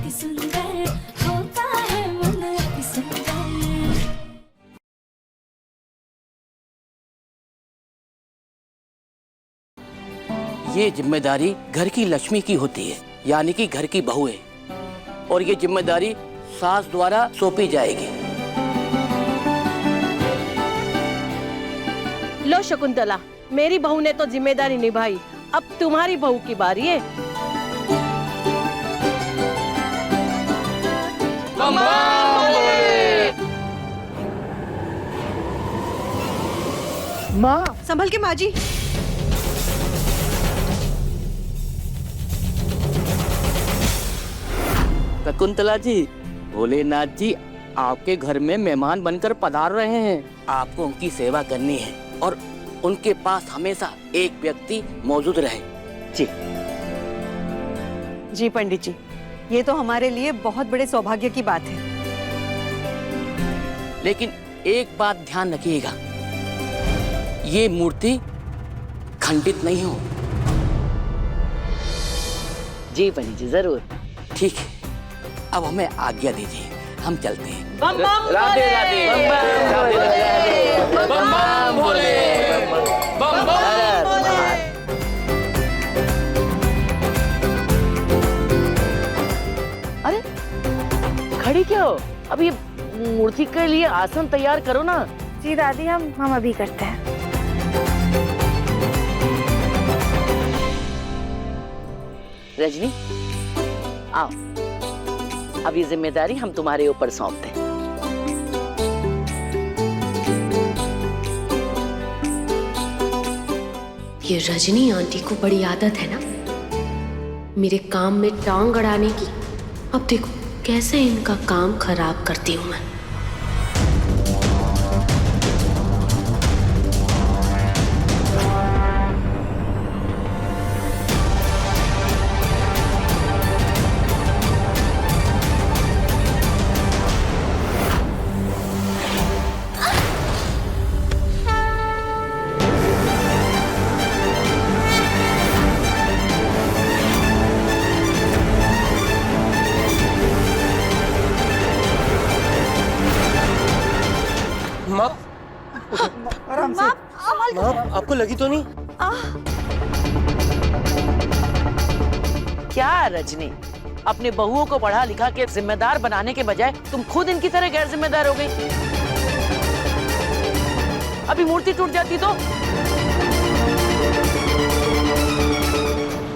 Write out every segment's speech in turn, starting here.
अति सुंदर होता है मन अति सुंदर। ये जिम्मेदारी घर की लक्ष्मी की होती है, यानी कि घर की बहू है, और ये जिम्मेदारी सास द्वारा सौंपी जाएगी। लो शकुंतला, मेरी बहू ने तो जिम्मेदारी निभाई, अब तुम्हारी बहू की बारी है। माँ संभल के माँ जी। शकुंतला जी, भोलेनाथ जी आपके घर में मेहमान बनकर पधार रहे हैं। आपको उनकी सेवा करनी है और उनके पास हमेशा एक व्यक्ति मौजूद रहे। जी जी पंडित जी, ये तो हमारे लिए बहुत बड़े सौभाग्य की बात है। लेकिन एक बात ध्यान रखिएगा, ये मूर्ति खंडित नहीं हो। जी पंडित जी, जरूर। ठीक है, अब हमें आज्ञा दीजिए, हम चलते हैं। बम बम राधे राधे, राधे राधे, बम बम भोले, बम बम। अरे खड़ी क्या हो? अब ये मूर्ति के लिए आसन तैयार करो ना। जी दादी, हम अभी करते हैं। रजनी आओ, अब ये जिम्मेदारी हम तुम्हारे ऊपर सौंपते हैं। ये रजनी आंटी को बड़ी आदत है ना मेरे काम में टांग अड़ाने की। अब देखो कैसे इनका काम खराब करती हूँ मैं। आराम से। माँ आपको लगी तो नहीं? क्या रजनी, अपने बहुओं को पढ़ा लिखा के जिम्मेदार बनाने के बजाय तुम खुद इनकी तरह गैर जिम्मेदार हो गई। अभी मूर्ति टूट जाती तो।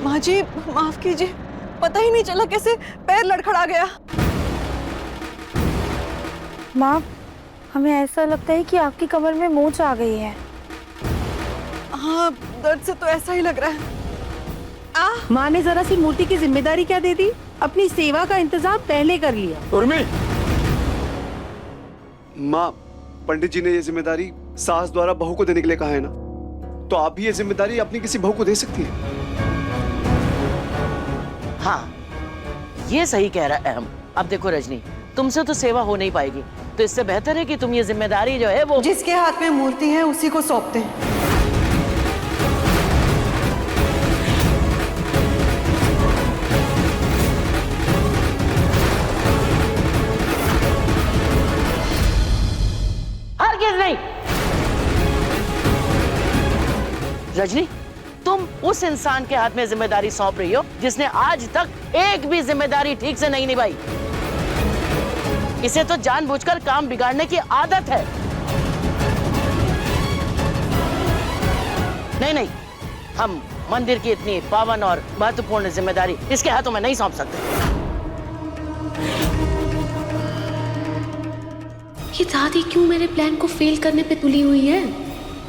माँ जी माफ कीजिए, पता ही नहीं चला कैसे पैर लड़खड़ा गया। माँ, हमें ऐसा लगता है कि आपकी कमर में मोच आ गई है। हाँ, दर्द से तो ऐसा ही लग रहा है। माँ ने जरा सी मूर्ति की जिम्मेदारी क्या दे दी, अपनी सेवा का इंतजाम पहले कर लिया। उर्मी, माँ पंडित जी ने ये जिम्मेदारी सास द्वारा बहू को देने के लिए कहा है ना, तो आप भी ये जिम्मेदारी अपनी किसी बहू को दे सकती है। हाँ, ये सही कह रहा है अहम। अब देखो रजनी, तुमसे तो सेवा हो नहीं पाएगी, तो इससे बेहतर है कि तुम ये जिम्मेदारी जो है वो जिसके हाथ में मूर्ति है उसी को सौंपते हैं। हरगिज़ नहीं। रजनी, तुम उस इंसान के हाथ में जिम्मेदारी सौंप रही हो जिसने आज तक एक भी जिम्मेदारी ठीक से नहीं निभाई। इसे तो जानबूझकर काम बिगाड़ने की आदत है। नहीं नहीं, हम मंदिर की इतनी पावन और महत्वपूर्ण जिम्मेदारी इसके हाथों में नहीं सौंप सकते। ये दादी क्यों मेरे प्लान को फेल करने पे तुली हुई है?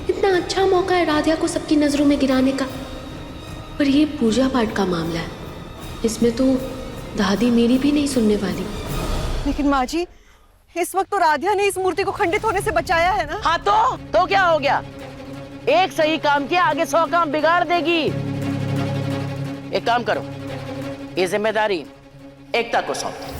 इतना अच्छा मौका है राधिया को सबकी नजरों में गिराने का। पर ये पूजा पाठ का मामला है, इसमें तो दादी मेरी भी नहीं सुनने वाली। लेकिन माँ जी, इस वक्त तो राधिया ने इस मूर्ति को खंडित होने से बचाया है ना। हाँ तो क्या हो गया? एक सही काम किया आगे 100 काम बिगाड़ देगी। एक काम करो, ये जिम्मेदारी एकता को सौंप दो।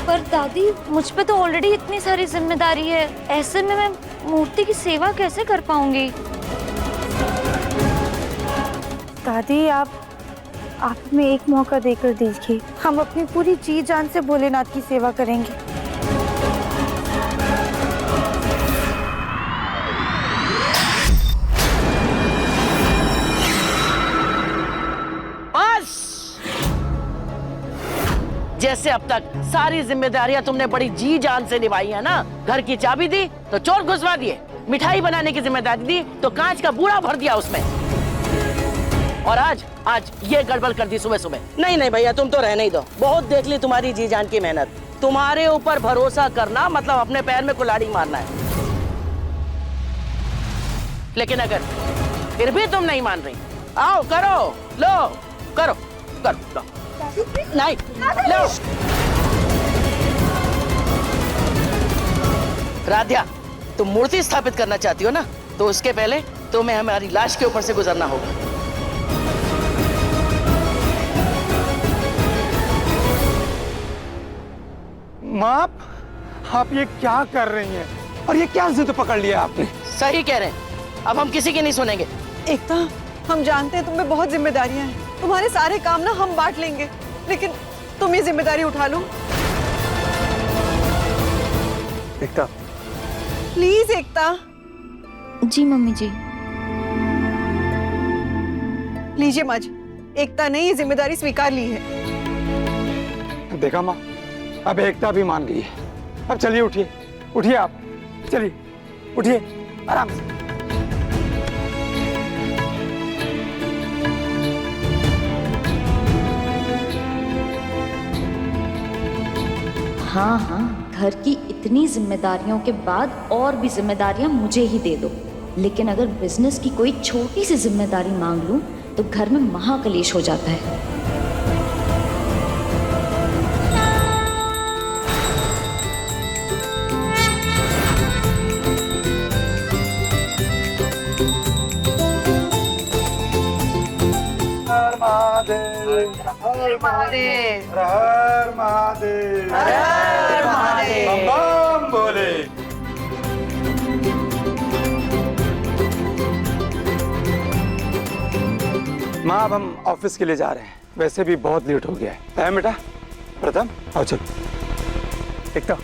पर दादी, मुझ पे तो ऑलरेडी इतनी सारी जिम्मेदारी है, ऐसे में मैं मूर्ति की सेवा कैसे कर पाऊंगी? दादी आप हमें एक मौका देकर देखिए, हम अपनी पूरी जी जान से भोलेनाथ की सेवा करेंगे। बस जैसे अब तक सारी जिम्मेदारियां तुमने बड़ी जी जान से निभाई है ना। घर की चाबी दी तो चोर घुसवा दिए, मिठाई बनाने की जिम्मेदारी दी तो कांच का बूढ़ा भर दिया उसमें, और आज ये गड़बड़ कर दी सुबह सुबह। नहीं नहीं भैया, तुम तो रहने ही दो, बहुत देख ली तुम्हारी जी जान की मेहनत। तुम्हारे ऊपर भरोसा करना मतलब अपने पैर में कुल्हाड़ी मारना है। लेकिन अगर फिर भी तुम नहीं मान रही, आओ करो, लो करो करो लो। नहीं लो। राध्या, तुम मूर्ति स्थापित करना चाहती हो ना, तो उसके पहले तुम्हें हमारी लाश के ऊपर से गुजरना होगा। माँ, आप ये क्या कर रही हैं? और ये क्या जिद पकड़ लिया आपने? सही कह रहे हैं, अब हम किसी की नहीं सुनेंगे। एकता, हम जानते हैं तुम्हें बहुत जिम्मेदारियां हैं, तुम्हारे सारे काम ना हम बांट लेंगे, लेकिन तुम ये जिम्मेदारी उठा लो। एकता, प्लीज एकता। जी मम्मी जी। लीजिए माँ जी, एकता ने ये जिम्मेदारी स्वीकार ली है। देखा माँ, अब एकता भी मान गई है। अब चलिए, उठिए उठिए, आप चलिए, उठिए आराम से। हाँ हाँ, घर की इतनी जिम्मेदारियों के बाद और भी जिम्मेदारियां मुझे ही दे दो, लेकिन अगर बिजनेस की कोई छोटी सी जिम्मेदारी मांग लूं तो घर में महाकलेश हो जाता है। हर महादेव, हर महादेव, हर महादेव, बम बम बोले। माँ, अब हम ऑफिस के लिए जा रहे हैं, वैसे भी बहुत लेट हो गया है। बेटा प्रथम, आओ चलो। एकता,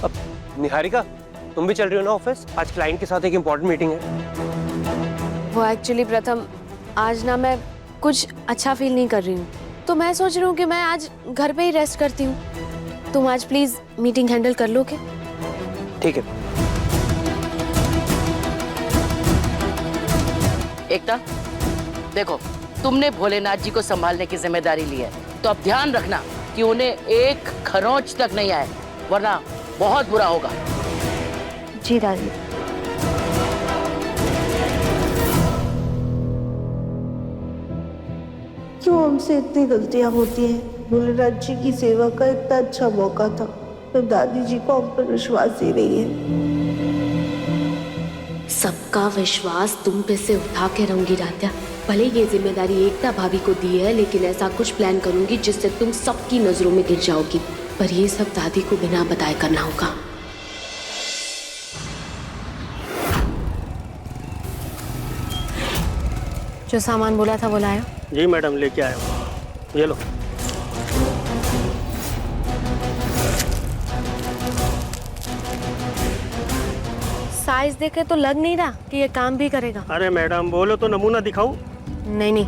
अब निहारिका, तुम भी चल रही हो ना ऑफिस? आज क्लाइंट के साथ एक इम्पोर्टेंट मीटिंग है। वो एक्चुअली प्रथम, आज ना मैं कुछ अच्छा फील नहीं कर रही हूँ, तो मैं सोच रही हूँ कि मैं आज घर पे ही रेस्ट करती हूँ। तुम आज प्लीज मीटिंग हैंडल कर लो। ठीक है। एकता, देखो, तुमने भोलेनाथ जी को संभालने की जिम्मेदारी ली है, तो अब ध्यान रखना कि उन्हें एक खरोंच तक नहीं आए, वरना बहुत बुरा होगा। जी दादी। क्यों हमसे इतनी गलतियां होती हैं? भोलेनाथ जी की सेवा का इतना अच्छा मौका था, तो दादी जी को हम पर विश्वास ही नहीं है। सबका विश्वास तुम पे से उठा के रहूंगी राध्या। भले ये जिम्मेदारी एकता भाभी को दी है, लेकिन ऐसा कुछ प्लान करूंगी जिससे तुम सबकी नजरों में गिर जाओगी, पर ये सब दादी को बिना बताए करना होगा। जो सामान बोला था वो लाया? जी मैडम, लेके आया हूँ, ये लो। साइज देखे तो लग नहीं रहा कि ये काम भी करेगा। अरे मैडम, बोलो तो नमूना दिखाऊं? नहीं नहीं,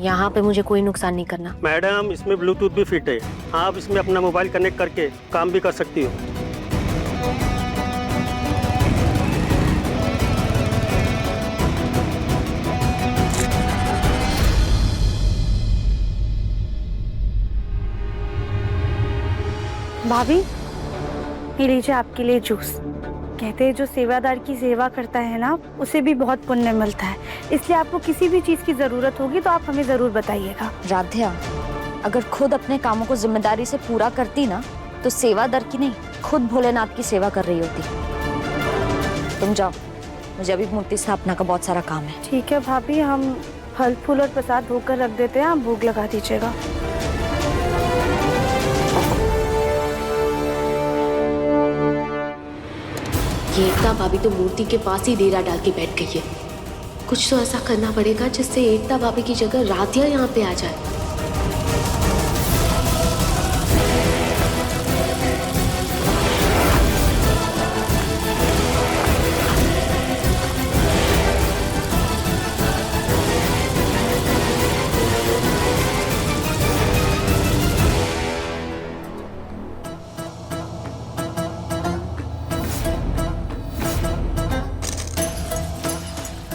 यहाँ पे मुझे कोई नुकसान नहीं करना। मैडम, इसमें ब्लूटूथ भी फिट है, आप इसमें अपना मोबाइल कनेक्ट करके काम भी कर सकती हो। भाभी, ये लीजिए आपके लिए जूस। कहते हैं जो सेवादार की सेवा करता है ना, उसे भी बहुत पुण्य मिलता है, इसलिए आपको किसी भी चीज की जरूरत होगी तो आप हमें जरूर बताइएगा। राध्या, अगर खुद अपने कामों को जिम्मेदारी से पूरा करती ना, तो सेवादार की नहीं, खुद भोलेनाथ की सेवा कर रही होती। तुम जाओ, मुझे अभी मूर्ति स्थापना का बहुत सारा काम है। ठीक है भाभी, हम फल फूल और प्रसाद होकर रख देते हैं, आप भोग लगा दीजिएगा। ये एकता भाभी तो मूर्ति के पास ही डेरा डाल के बैठ गई है। कुछ तो ऐसा करना पड़ेगा जिससे एकता भाभी की जगह राधिया यहाँ पे आ जाए।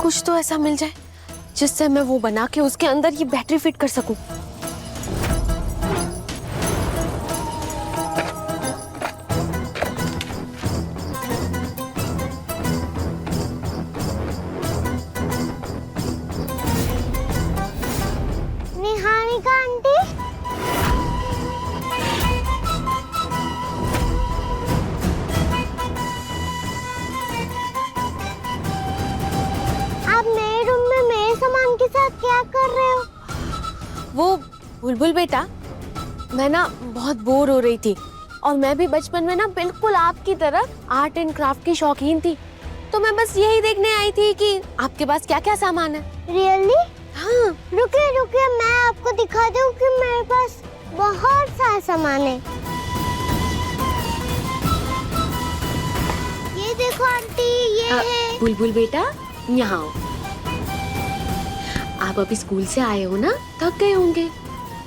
कुछ तो ऐसा मिल जाए जिससे मैं वो बना के उसके अंदर ये बैटरी फिट कर सकूं। निहारिका आंटी, आप मेरे रूम में मेरे सामान के साथ क्या कर रहे हो? वो बुलबुल बेटा, मैं ना बहुत बोर हो रही थी और मैं भी बचपन में ना बिल्कुल आपकी तरह आर्ट एंड क्राफ्ट की शौकीन थी, तो मैं बस यही देखने आई थी कि आपके पास क्या क्या सामान है। रियली? हाँ। रुकिए रुकिए, मैं आपको दिखा दूं कि मेरे पास बहुत सारा सामान है। ये देखो आंटी, ये है। बुलबुल बेटा, यहाँ आओ। आप अभी स्कूल से आए हो ना, थक गए होंगे।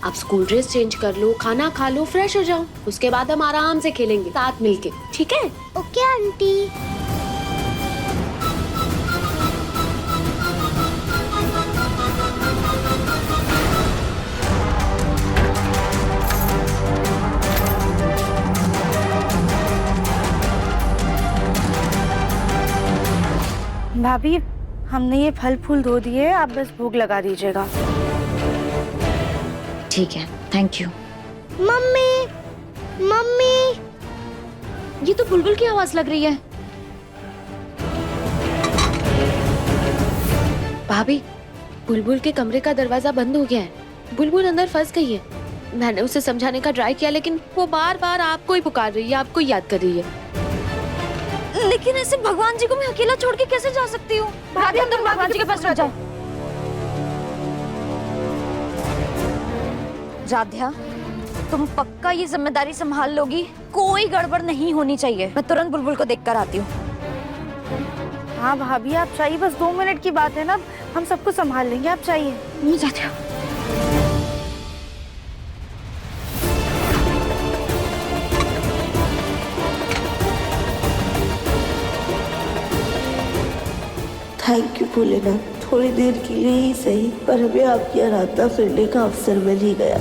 आप स्कूल ड्रेस चेंज कर लो, खाना खा लो, फ्रेश हो जाओ, उसके बाद हम आराम से खेलेंगे साथ मिलके, ठीक है? Okay aunty. भाभी, हमने ये फल फूल धो दिए, आप बस भोग लगा दीजिएगा। ठीक है, थैंक यू। मम्मी, मम्मी, ये तो बुलबुल की आवाज लग रही है। भाभी, बुलबुल के कमरे का दरवाजा बंद हो गया है। बुलबुल अंदर फंस गई है। मैंने उसे समझाने का ट्राई किया, लेकिन वो बार बार आपको ही पुकार रही है, आपको याद कर रही है। लेकिन ऐसे भगवान जी को मैं अकेला छोड़ के कैसे जा सकती हूँ? भाभी, हम दोनों भगवान जी के पास रह जाओ। राध्या, तुम पक्का ये जिम्मेदारी संभाल लोगी? कोई गड़बड़ नहीं होनी चाहिए। मैं तुरंत बुलबुल को देखकर आती हूँ। हाँ भाभी, आप चाहिए, बस 2 मिनट की बात है ना, हम सबको संभाल लेंगे, आप चाहिए। मैं जाती हूँ। थैंक यू भोलेनाथ, थोड़ी देर के लिए ही सही, पर हमें आपकी आराधना करने का अवसर मिल ही गया।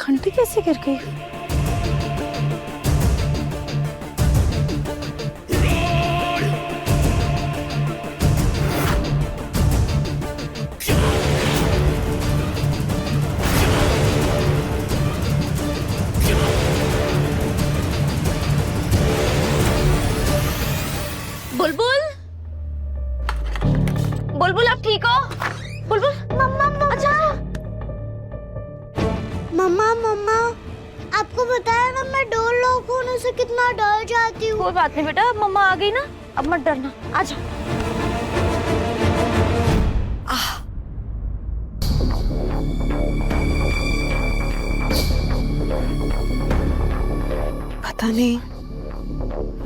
घंटी कैसे गिर गई? बुलबुल, बुलबुल, आप ठीक हो? बुलबुल, मम्मा, अच्छा। मम्मा, मम्मा, आपको बताया ना, मैं डोर लॉक होने से कितना डर जाती हूँ। कोई बात नहीं बेटा, अब मम्मा आ गई ना, अब मत डरना, आ जाओ। पता नहीं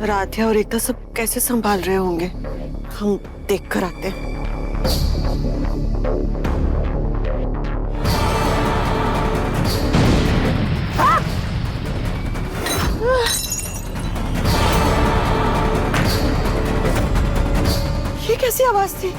राधिया और एकता सब कैसे संभाल रहे होंगे, हम देख कर आते हैं। ये कैसी आवाज थी?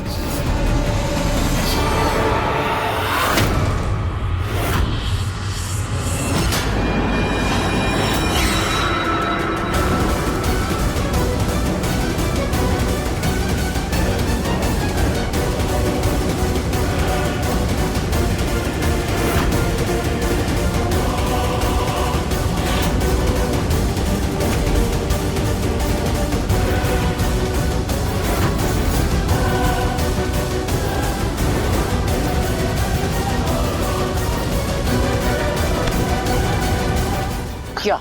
क्या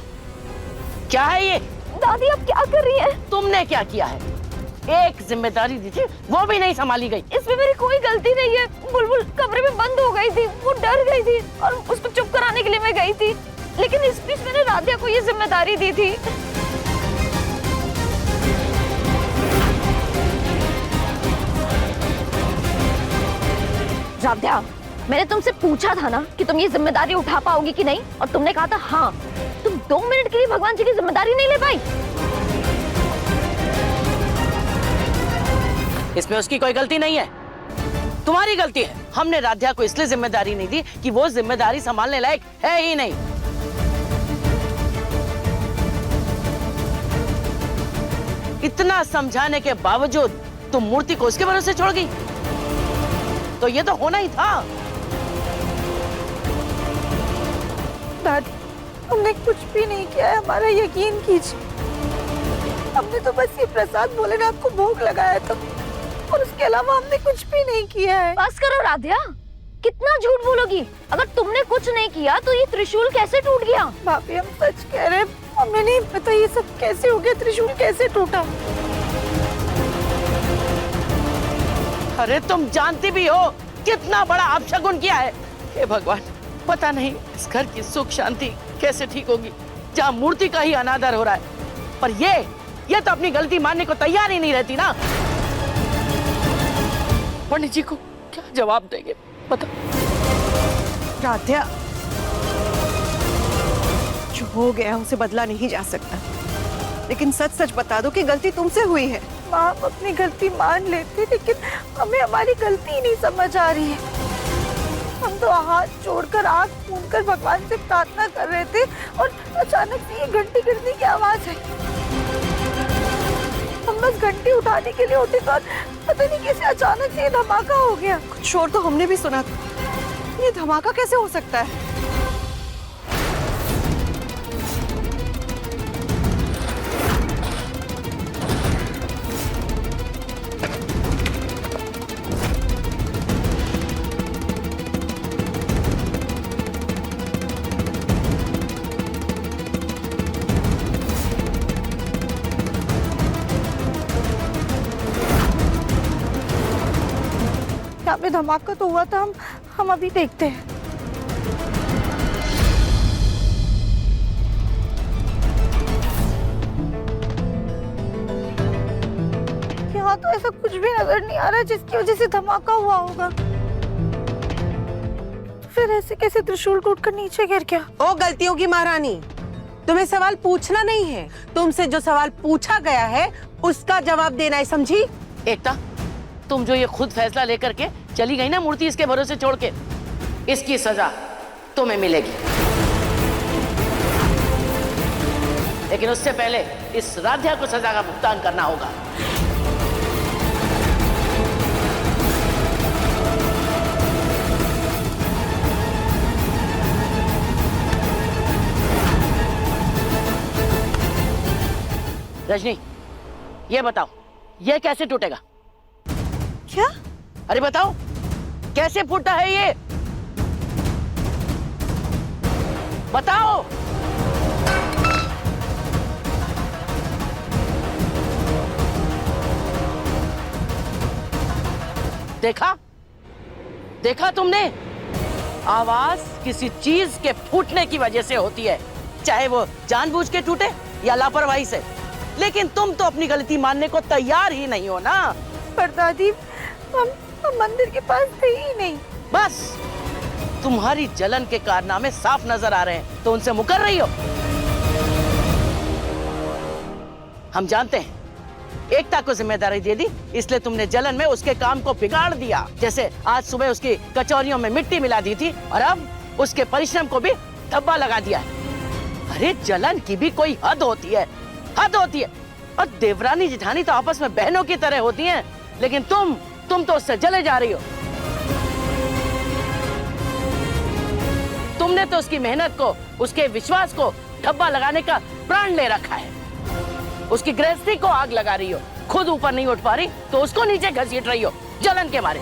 क्या है ये? दादी आप क्या कर रही हैं? तुमने क्या किया है? एक जिम्मेदारी दी थी वो भी नहीं संभाली गई। इसमें मेरी कोई गलती नहीं है। बुलबुल कमरे में बंद हो गई थी, वो डर गई थी और उसको चुप कराने के लिए मैं गई थी, लेकिन इस बीच मैंने राधिया को ये जिम्मेदारी दी थी। राधिया, मैंने तुमसे पूछा था ना कि तुम ये जिम्मेदारी उठा पाओगी कि नहीं, और तुमने कहा था हाँ। तुम 2 मिनट के लिए भगवान जी की जिम्मेदारी नहीं ले पाई। इसमें उसकी कोई गलती नहीं है, तुम्हारी गलती है। हमने राधिया को इसलिए जिम्मेदारी नहीं दी कि वो जिम्मेदारी संभालने लायक है ही नहीं। इतना समझाने के बावजूद तुम मूर्ति को उसके भरोसे छोड़ गई, तो ये तो होना ही था। दादी, हमने कुछ भी नहीं किया है, हमारा यकीन कीजिए। हमने तो बस ये प्रसाद भोलेनाथ को भोग लगाया था, और उसके अलावा हमने कुछ भी नहीं किया है। बस करो राधिया, कितना झूठ बोलोगी? अगर तुमने कुछ नहीं किया तो ये त्रिशूल कैसे टूट गया? भाभी हम सच कह रहे हैं, हमें नहीं पता ये सब कैसे हो गया, त्रिशूल कैसे टूटा। अरे तुम जानती भी हो कितना बड़ा अपशगुन किया है। हे भगवान, पता नहीं इस घर की सुख शांति कैसे ठीक होगी जहाँ मूर्ति का ही अनादर हो रहा है। पर ये तो अपनी गलती मानने को तैयार ही नहीं रहती ना। पंडित जी को क्या जवाब देंगे बता। राधिया, जो हो गया उसे बदला नहीं जा सकता, लेकिन सच सच बता दो कि गलती तुमसे हुई है। माँ, हम अपनी गलती मान लेते, लेकिन हमें हमारी गलती ही नहीं समझ आ रही है। हम तो हाथ जोड़कर आंख मूंदकर भगवान से प्रार्थना कर रहे थे, और अचानक से ये घंटी गिरने की आवाज है। हम बस घंटी उठाने के लिए उठे, तो पता नहीं कैसे अचानक से ये धमाका हो गया। कुछ शोर तो हमने भी सुना था, ये धमाका कैसे हो सकता है? यहाँ पे धमाका तो हुआ था, हम अभी देखते हैं। यहाँ तो ऐसा कुछ भी नजर नहीं आ रहा जिसकी वजह से धमाका हुआ होगा। फिर ऐसे कैसे त्रिशूल टूटकर नीचे गिर गया? ओ गलतियों की महारानी, तुम्हें सवाल पूछना नहीं है, तुमसे जो सवाल पूछा गया है उसका जवाब देना है, समझी? एकता, तुम जो ये खुद फैसला लेकर के चली गई ना मूर्ति इसके भरोसे छोड़ के, इसकी सजा तुम्हें मिलेगी। लेकिन उससे पहले इस राधिया को सजा का भुगतान करना होगा। रजनी, ये बताओ, ये कैसे टूटेगा? क्या? अरे बताओ, कैसे फूटा है ये? बताओ। देखा तुमने? आवाज किसी चीज के फूटने की वजह से होती है, चाहे वो जानबूझ के टूटे या लापरवाही से। लेकिन तुम तो अपनी गलती मानने को तैयार ही नहीं हो ना। पर दादी, हम मंदिर के पास थे ही नहीं। बस तुम्हारी जलन के कारनामे साफ नजर आ रहे हैं, तो उनसे मुकर रही हो। हम जानते हैं एकता को जिम्मेदारी दे दी, इसलिए तुमने जलन में उसके काम को बिगाड़ दिया। जैसे आज सुबह उसकी कचौरियों में मिट्टी मिला दी थी, और अब उसके परिश्रम को भी धब्बा लगा दिया है। अरे जलन की भी कोई हद होती है, हद होती है। और देवरानी जिठानी तो आपस में बहनों की तरह होती हैं, लेकिन तुम तो उससे जले जा रही हो। तुमने तो उसकी मेहनत को, उसके विश्वास को धब्बा लगाने का प्राण ले रखा है। उसकी गृहस्थी को आग लगा रही हो, खुद ऊपर नहीं उठ पा रही तो उसको नीचे घसीट रही हो जलन के मारे।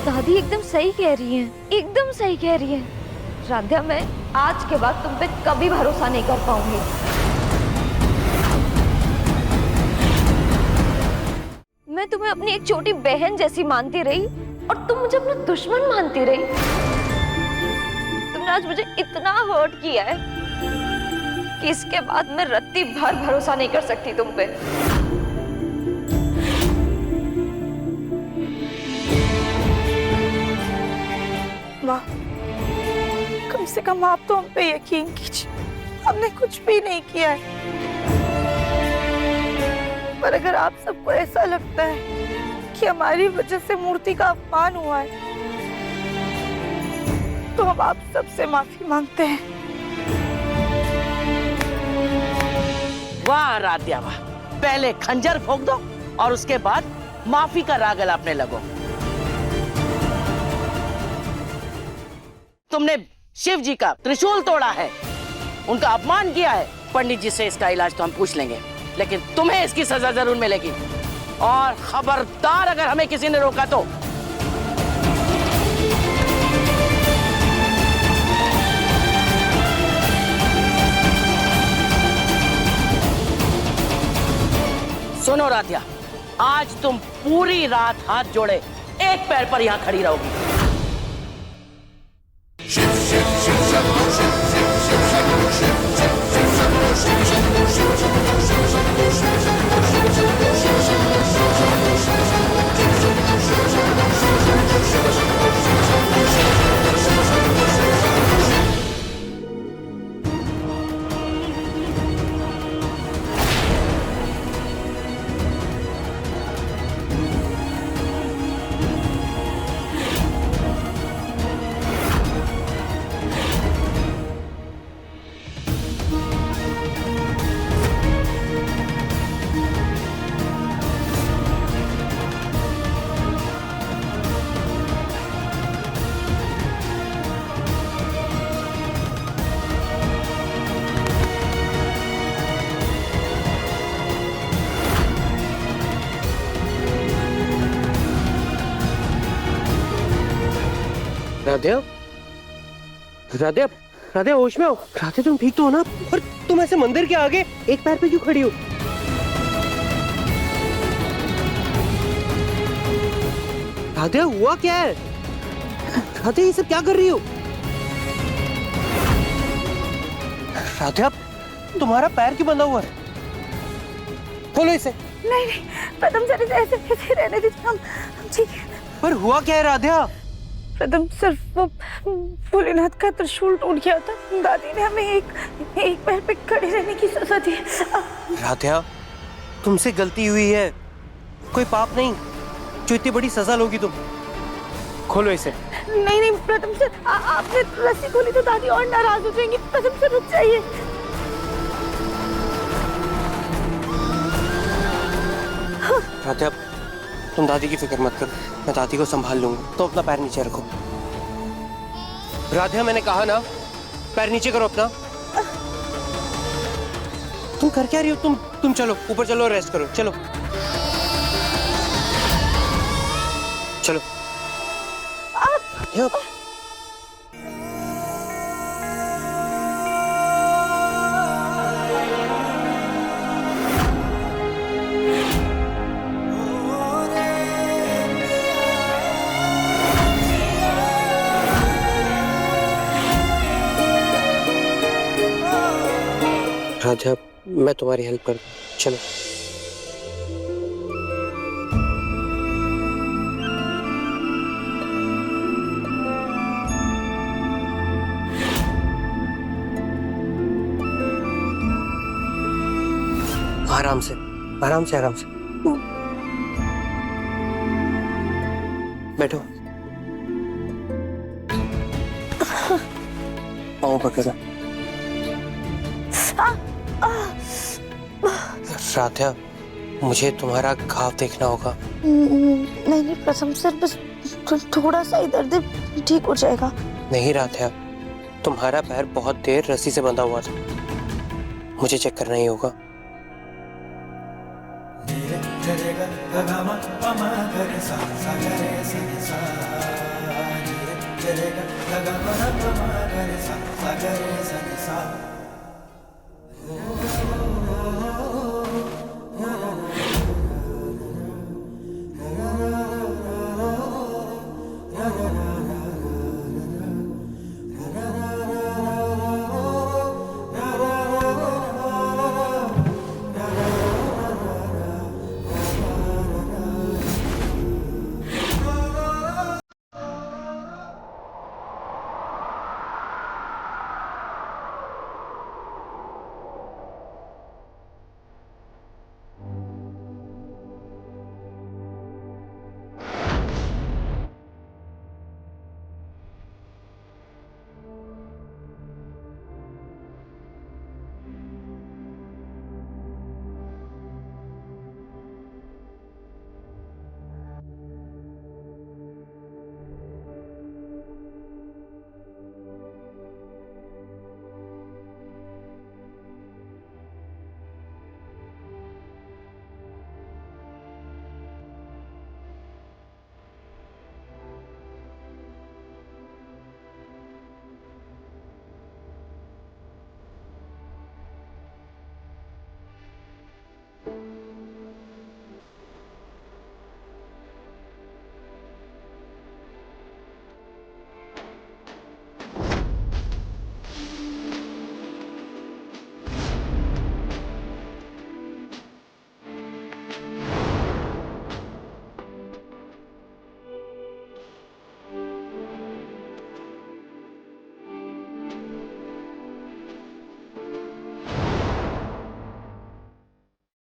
दादी एकदम सही कह रही हैं, एकदम सही कह रही हैं। राध्या, मैं आज के बाद तुम पे कभी भरोसा नहीं कर पाऊंगी। मैं तुम्हें अपनी एक छोटी बहन जैसी मानती रही और तुम मुझे अपना दुश्मन मानती रही। तुमने आज मुझे इतना हर्ट किया है कि इसके बाद मैं रत्ती भर भरोसा नहीं कर सकती तुम पे। माँ, कम से कम आप तो हम पे यकीन कीजिए, हमने कुछ भी नहीं किया है। पर अगर आप सबको ऐसा लगता है कि हमारी वजह से मूर्ति का अपमान हुआ है, तो हम आप सबसे माफी मांगते हैं। वाह राध्या वाह, पहले खंजर भोग दो और उसके बाद माफी का राग अलापने लगो। तुमने शिव जी का त्रिशूल तोड़ा है, उनका अपमान किया है। पंडित जी से इसका इलाज तो हम पूछ लेंगे, लेकिन तुम्हें इसकी सजा जरूर मिलेगी। और खबरदार अगर हमें किसी ने रोका तो। सुनो राध्या, आज तुम पूरी रात हाथ जोड़े एक पैर पर यहां खड़ी रहोगी। राधे, राधे, राधे होश में हो? राधे तुम ठीक तो हो ना? और तुम ऐसे मंदिर के आगे एक पैर पे क्यों खड़ी हो? राधे हुआ क्या है? राधे ये सब क्या कर रही हो? राधे तुम्हारा पैर क्यों बंधा हुआ है? खोलो इसे। नहीं नहीं, प्रथम सर ऐसे कैसे रहने दीजिए, हम ठीक है। पर हुआ क्या है राधा? प्रथम सर, वो भोलेनाथ का त्रिशूल टूट गया था, दादी ने हमें एक पैर पे खड़े रहने की सजा दी। राधा तुमसे गलती हुई है, कोई पाप नहीं जो इतनी बड़ी सजा लोगी तुम। खोलो इसे। नहीं नहीं प्रथम सर, आपने रस्सी खोली तो दादी और नाराज हो जाएंगी। प्रथम सर रुक जाइए। राधा तुम दादी की फिक्र मत करो, मैं दादी को संभाल लूंगा। तो अपना पैर नीचे रखो। राधा मैंने कहा ना, पैर नीचे करो अपना। तुम कर क्या रही हो? तुम चलो ऊपर चलो, रेस्ट करो। चलो चलो। राधा मैं तुम्हारी हेल्प कर दूं। चलो। आराम से आराम से आराम से बैठो। पाँव पकड़ो। राधा मुझे तुम्हारा घाव देखना होगा। नहीं प्रथम सर, बस थोड़ा सा ही दर्द है, ठीक हो जाएगा। नहीं राधा, तुम्हारा पैर बहुत देर रस्सी से बंधा हुआ था, मुझे चेक करना ही होगा।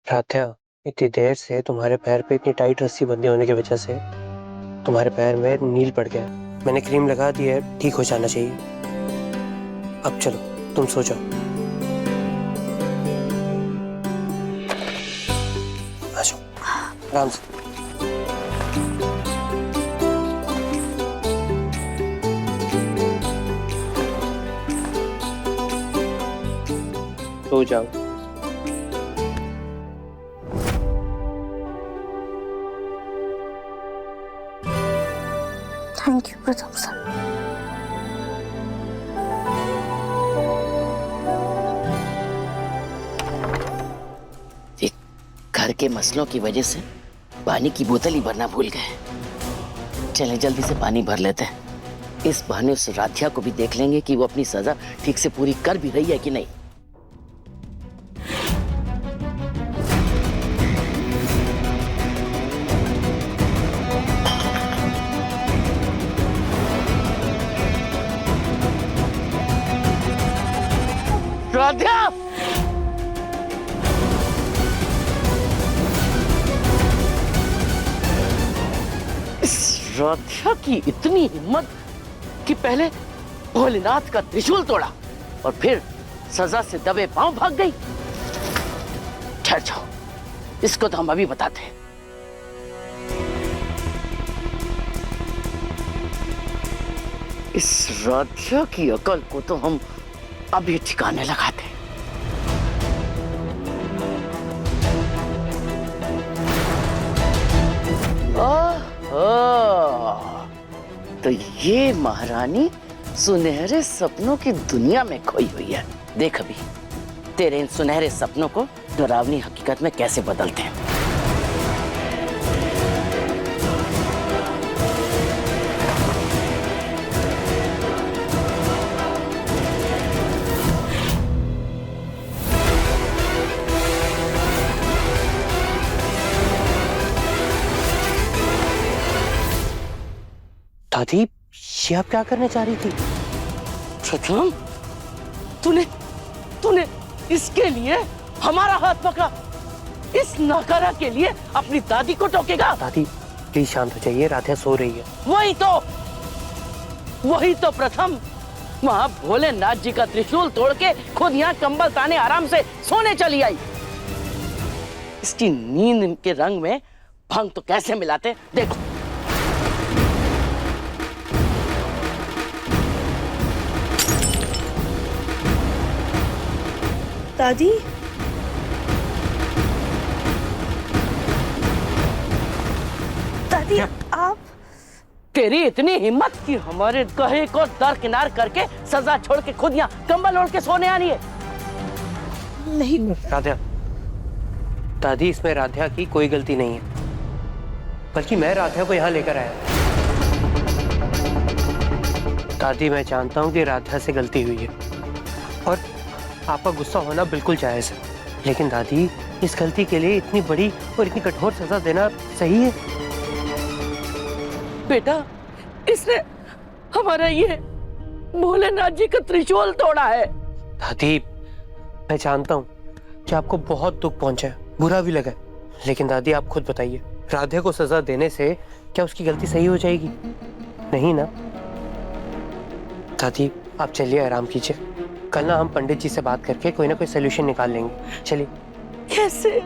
राध्या, इतनी देर से तुम्हारे पैर पे इतनी टाइट रस्सी बंधी होने की वजह से तुम्हारे पैर में नील पड़ गया। मैंने क्रीम लगा दी है, ठीक हो जाना चाहिए। अब चलो तुम सो जाओ। आ जाओ आराम से। सो जाओ। थैंक यू प्रथम सर। घर के मसलों की वजह से पानी की बोतल ही भरना भूल गए। चलें जल्दी से पानी भर लेते हैं। इस बहाने उस राध्या को भी देख लेंगे कि वो अपनी सजा ठीक से पूरी कर भी रही है कि नहीं। राध्या! इस राध्या की इतनी हिम्मत कि पहले भोलेनाथ का त्रिशूल तोड़ा और फिर सजा से दबे पांव भाग गई। ठहर जाओ, इसको तो हम अभी बताते हैं। इस राध्या की अकल को तो हम अभी ठिकाने लगाते हैं। तो ये महारानी सुनहरे सपनों की दुनिया में खोई हुई है। देख अभी तेरे इन सुनहरे सपनों को डरावनी हकीकत में कैसे बदलते हैं। दादी, ये आप क्या करने चाह रही थी? प्रथम, तूने इसके लिए हमारा हाथ पकड़ा। इस नाकारा के लिए अपनी दादी को टोकेगा। दादी प्लीज शांत हो जाइए, राध्या सो रही है। वही तो प्रथम, वहां भोलेनाथ जी का त्रिशूल तोड़ के खुद यहाँ कंबल ताने आराम से सोने चली आई। इसकी नींद के रंग में भंग तो कैसे मिलाते देखो। दादी, दादी आप तेरी इतनी हिम्मत कि हमारे कहे को दरकिनार करके सजा छोड़ के खुद यहाँ कंबल ओढ़ के सोने आ रही है। नहीं राधा, दादी इसमें राधा की कोई गलती नहीं है, बल्कि मैं राधा को यहाँ लेकर आया। दादी मैं जानता हूँ कि राधा से गलती हुई है और आपका गुस्सा होना बिल्कुल जायज है, लेकिन दादी इस गलती के लिए इतनी बड़ी और इतनी कठोर सजा देना सही है? बेटा, इसने हमारा ये भोलेनाथ जी का त्रिशूल तोड़ा है। दादी मैं जानता हूँ कि आपको बहुत दुख पहुंचा है, बुरा भी लगा है, लेकिन दादी आप खुद बताइए, राधे को सजा देने से क्या उसकी गलती सही हो जाएगी? नहीं ना। दादी आप चलिए, आराम कीजिए, कल ना हम पंडित जी से बात करके कोई ना कोई सोल्यूशन निकाल लेंगे। चलिए। कैसे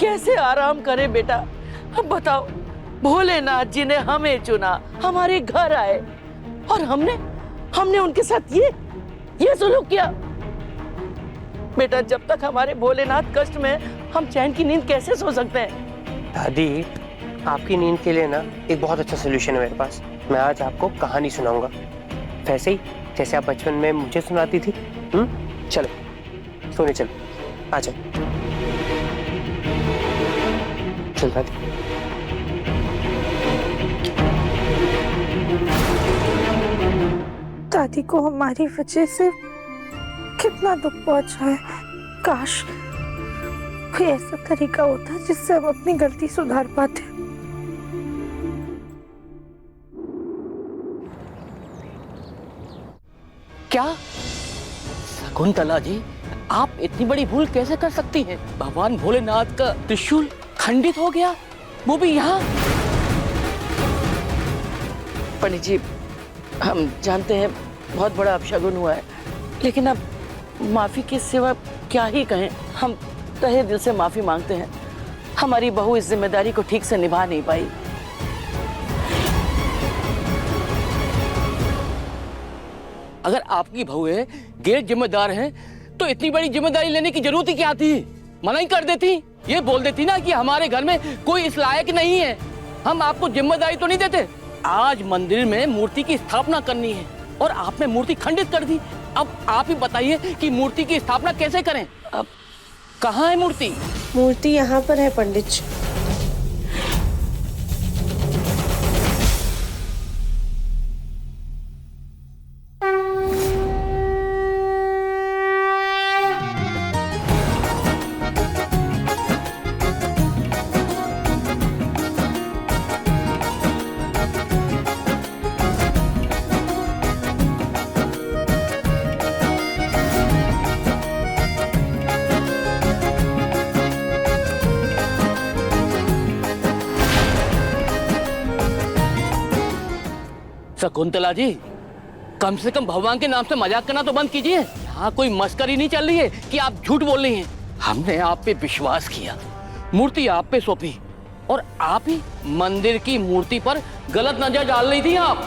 कैसे आराम करे बेटा? अब बताओ, भोलेनाथ जी ने हमें चुना, हमारे घर आए और हमने उनके साथ ये सुलूक किया। बेटा, जब तक हमारे भोलेनाथ कष्ट में, हम चैन की नींद कैसे सो सकते हैं? दादी आपकी नींद के लिए ना एक बहुत अच्छा सोल्यूशन है मेरे पास। मैं आज आपको कहानी सुनाऊंगा, वैसे ही जैसे आप बचपन में मुझे सुनाती थी। चलो सोने चलो, आ जाओ। चल दादी। दादी को हमारी वजह से कितना दुख पहुंचा है। काश कोई ऐसा तरीका होता जिससे हम अपनी गलती सुधार पाते। क्या शकुंतला जी, आप इतनी बड़ी भूल कैसे कर सकती हैं? भगवान भोलेनाथ का त्रिशूल खंडित हो गया, वो भी यहाँ। पंडित जी, हम जानते हैं बहुत बड़ा अपशगुन हुआ है, लेकिन अब माफी के सिवा क्या ही कहें। हम तहे दिल से माफी मांगते हैं। हमारी बहू इस जिम्मेदारी को ठीक से निभा नहीं पाई। अगर आपकी बहू है, गैर जिम्मेदार है, तो इतनी बड़ी जिम्मेदारी लेने की जरूरत ही क्या थी? मना ही कर देती, ये बोल देती ना कि हमारे घर में कोई इस लायक नहीं है, हम आपको जिम्मेदारी तो नहीं देते। आज मंदिर में मूर्ति की स्थापना करनी है और आपने मूर्ति खंडित कर दी। अब आप ही बताइए कि मूर्ति की स्थापना कैसे करें? अब कहाँ है मूर्ति? मूर्ति यहाँ पर है पंडित जी। शकुंतला जी, कम से कम भगवान के नाम से मजाक करना तो बंद कीजिए। यहाँ कोई मस्करी नहीं चल रही है कि आप झूठ बोल रही हैं। हमने आप पे विश्वास किया, मूर्ति आप पे सौंपी और आप ही मंदिर की मूर्ति पर गलत नजर डाल रही थी। आप,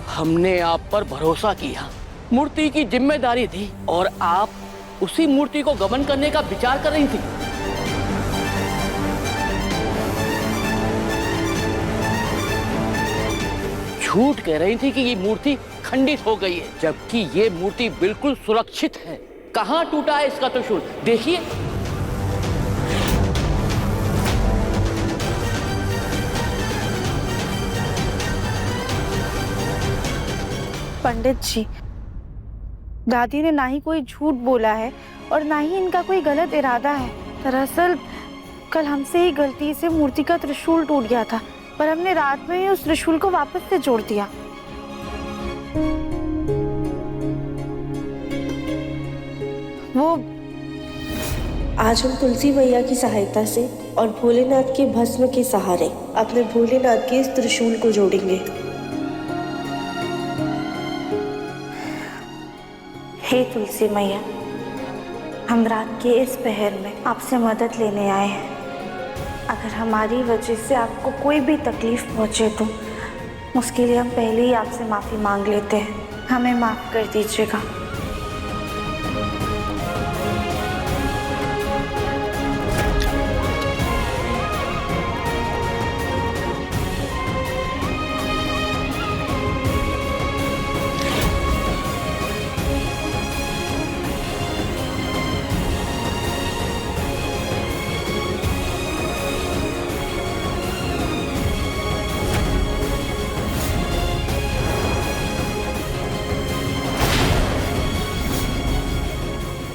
हमने आप पर भरोसा किया, मूर्ति की जिम्मेदारी दी और आप उसी मूर्ति को गबन करने का विचार कर रही थी। झूठ कह रही थी कि ये मूर्ति खंडित हो गई है, जबकि ये मूर्ति बिल्कुल सुरक्षित है। कहाँ टूटा है इसका त्रिशूल, देखिए। पंडित जी, दादी ने ना ही कोई झूठ बोला है और ना ही इनका कोई गलत इरादा है। दरअसल कल हमसे ही गलती से मूर्ति का त्रिशूल टूट गया था, पर हमने रात में ही उस त्रिशूल को वापस से जोड़ दिया। वो आज हम तुलसी मैया की सहायता से और भोलेनाथ के भस्म के सहारे अपने भोलेनाथ के इस त्रिशूल को जोड़ेंगे। हे तुलसी मैया, हम रात के इस पहर में आपसे मदद लेने आए हैं। अगर हमारी वजह से आपको कोई भी तकलीफ पहुंचे तो उसके लिए हम पहले ही आपसे माफ़ी मांग लेते हैं। हमें माफ़ कर दीजिएगा।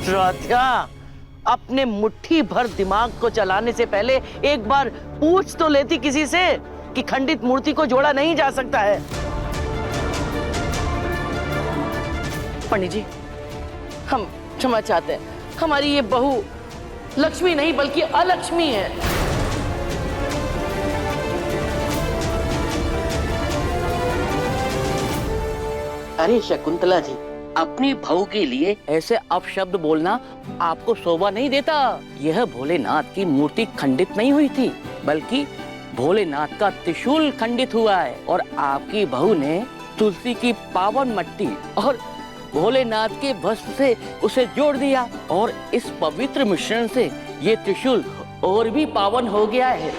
राध्या, अपने मुट्ठी भर दिमाग को चलाने से पहले एक बार पूछ तो लेती किसी से कि खंडित मूर्ति को जोड़ा नहीं जा सकता है। पंडित जी, हम क्षमा चाहते हैं, हमारी ये बहू लक्ष्मी नहीं बल्कि अलक्ष्मी है। अरे शकुंतला जी, अपनी बहू के लिए ऐसे अपशब्द बोलना आपको शोभा नहीं देता। यह भोलेनाथ की मूर्ति खंडित नहीं हुई थी, बल्कि भोलेनाथ का त्रिशूल खंडित हुआ है और आपकी बहू ने तुलसी की पावन मट्टी और भोलेनाथ के भस्म से उसे जोड़ दिया और इस पवित्र मिश्रण से ये त्रिशूल और भी पावन हो गया है।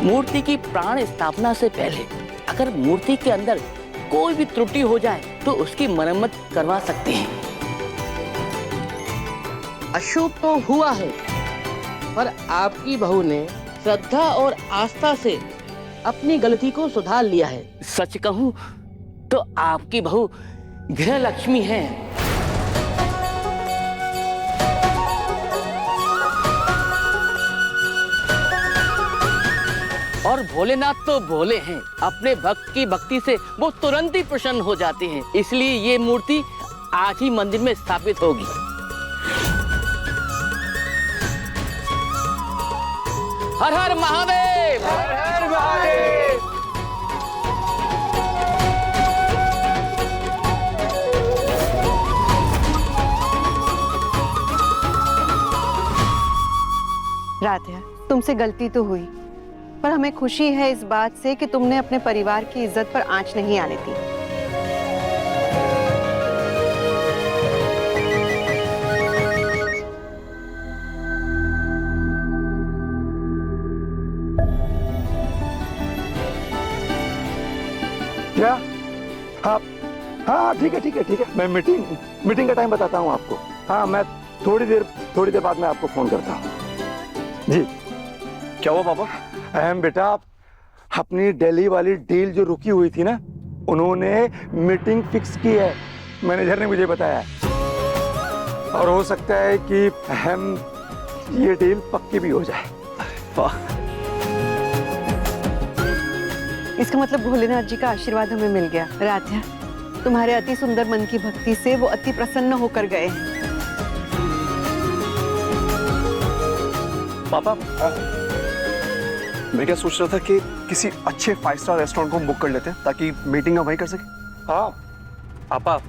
मूर्ति की प्राण स्थापना से पहले अगर मूर्ति के अंदर कोई भी त्रुटि हो जाए तो उसकी मरम्मत करवा सकते हैं। अशुभ तो हुआ है, पर आपकी बहू ने श्रद्धा और आस्था से अपनी गलती को सुधार लिया है। सच कहूं तो आपकी बहू गृह लक्ष्मी है। और भोलेनाथ तो भोले हैं, अपने भक्त की भक्ति से वो तुरंत ही प्रसन्न हो जाते हैं। इसलिए ये मूर्ति आज ही मंदिर में स्थापित होगी। हर हर महादेव! हर हर महादेव! राध्या, तुमसे गलती तो हुई, पर हमें खुशी है इस बात से कि तुमने अपने परिवार की इज्जत पर आंच नहीं आने दी। क्या? हाँ ठीक है ठीक है ठीक है, मैं मीटिंग का टाइम बताता हूँ आपको। हाँ, मैं थोड़ी देर बाद मैं आपको फोन करता हूँ। जी। क्या हुआ पापा? अहम बेटा, अपनी दिल्ली वाली डील जो रुकी हुई थी ना, उन्होंने मीटिंग फिक्स की है, मैनेजर ने मुझे बताया। और हो सकता है कि अहम ये डील पक्की भी हो जाए। इसका मतलब भोलेनाथ जी का आशीर्वाद हमें मिल गया। राध्या, तुम्हारे अति सुंदर मन की भक्ति से वो अति प्रसन्न होकर गए। पापा, मैं क्या सोच रहा था कि किसी अच्छे 5 स्टार रेस्टोरेंट को बुक कर लेते हैं ताकि मीटिंग हम वहीं कर सके। हाँ पापा,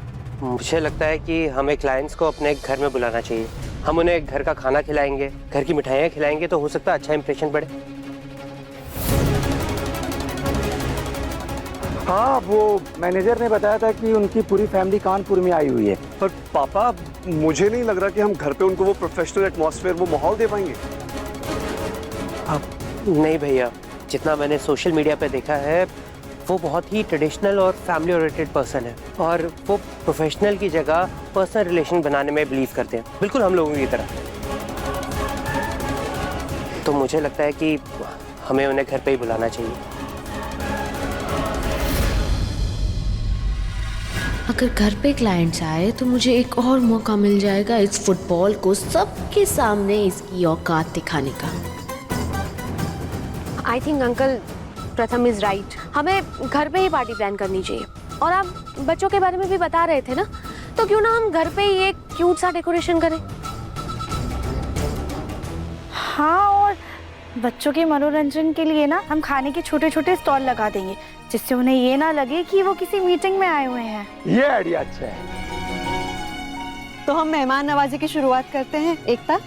मुझे लगता है कि हमें क्लाइंट्स को अपने घर में बुलाना चाहिए। हम उन्हें घर का खाना खिलाएंगे, घर की मिठाइयाँ खिलाएंगे, तो हो सकता है अच्छा इंप्रेशन पड़े। हाँ, वो मैनेजर ने बताया था कि उनकी पूरी फैमिली कानपुर में आई हुई है। पर पापा, मुझे नहीं लग रहा कि हम घर पे उनको वो प्रोफेशनल एटमॉस्फेयर, वो माहौल दे पाएंगे। नहीं भैया, जितना मैंने सोशल मीडिया पे देखा है, वो बहुत ही ट्रेडिशनल और फैमिली ओरिएंटेड पर्सन है और वो प्रोफेशनल की जगह पर्सनल रिलेशन बनाने में बिलीव करते हैं, बिल्कुल हम लोगों की तरह। तो मुझे लगता है कि हमें उन्हें घर पे ही बुलाना चाहिए। अगर घर पे क्लाइंट्स आए तो मुझे एक और मौका मिल जाएगा इस फुटबॉल को सबके सामने इसकी औकात दिखाने का। आई थिंक अंकल प्रथम इज राइट, हमें घर पे ही पार्टी प्लान करनी चाहिए। और आप बच्चों के बारे में भी बता रहे थे ना, तो क्यों ना हम घर पे ही एक क्यूट सा डेकोरेशन करें। हाँ, और बच्चों के मनोरंजन के लिए ना हम खाने के छोटे छोटे स्टॉल लगा देंगे, जिससे उन्हें ये ना लगे कि वो किसी मीटिंग में आए हुए हैं। ये आइडिया अच्छा है। तो हम मेहमान नवाजी की शुरुआत करते हैं। एकता,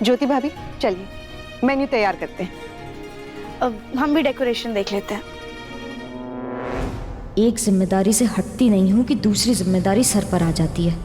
ज्योति भाभी, चलिए मेन्यू तैयार करते हैं। अब हम भी डेकोरेशन देख लेते हैं। एक जिम्मेदारी से हटती नहीं हूँ कि दूसरी जिम्मेदारी सर पर आ जाती है।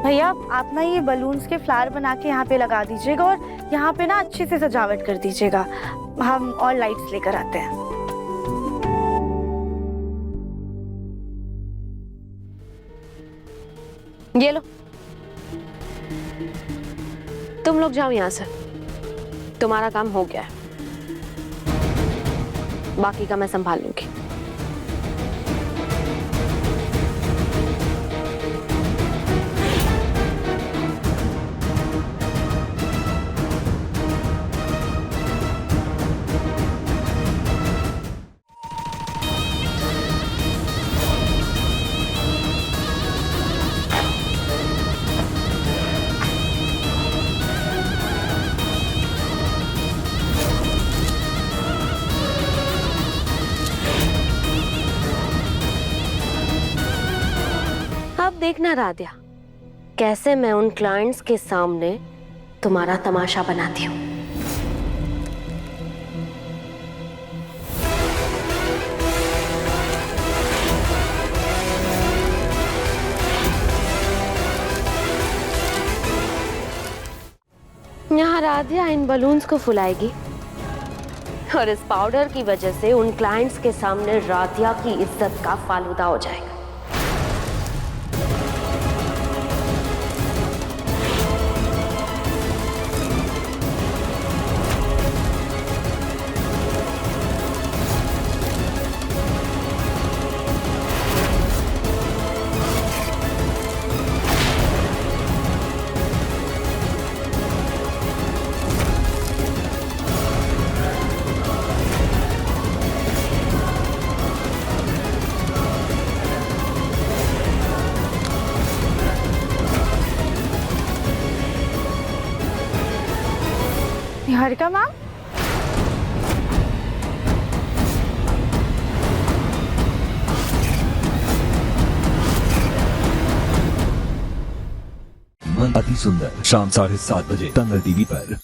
भैया आप ना ये बलून्स के फ्लावर बना के यहाँ पे लगा दीजिएगा और यहाँ पे ना अच्छे से सजावट कर दीजिएगा। हम और लाइट्स लेकर आते हैं। ये लो, तुम लोग जाओ यहाँ से, तुम्हारा काम हो गया है, बाकी का मैं संभाल लूंगी। देखना राधिया, कैसे मैं उन क्लाइंट्स के सामने तुम्हारा तमाशा बनाती हूँ। यहाँ राधिया इन बलून्स को फुलाएगी और इस पाउडर की वजह से उन क्लाइंट्स के सामने राधिया की इज्जत का फालूदा हो जाएगा। निहारिका मैम, अति सुंदर शाम 7:30 बजे दंगल टीवी पर।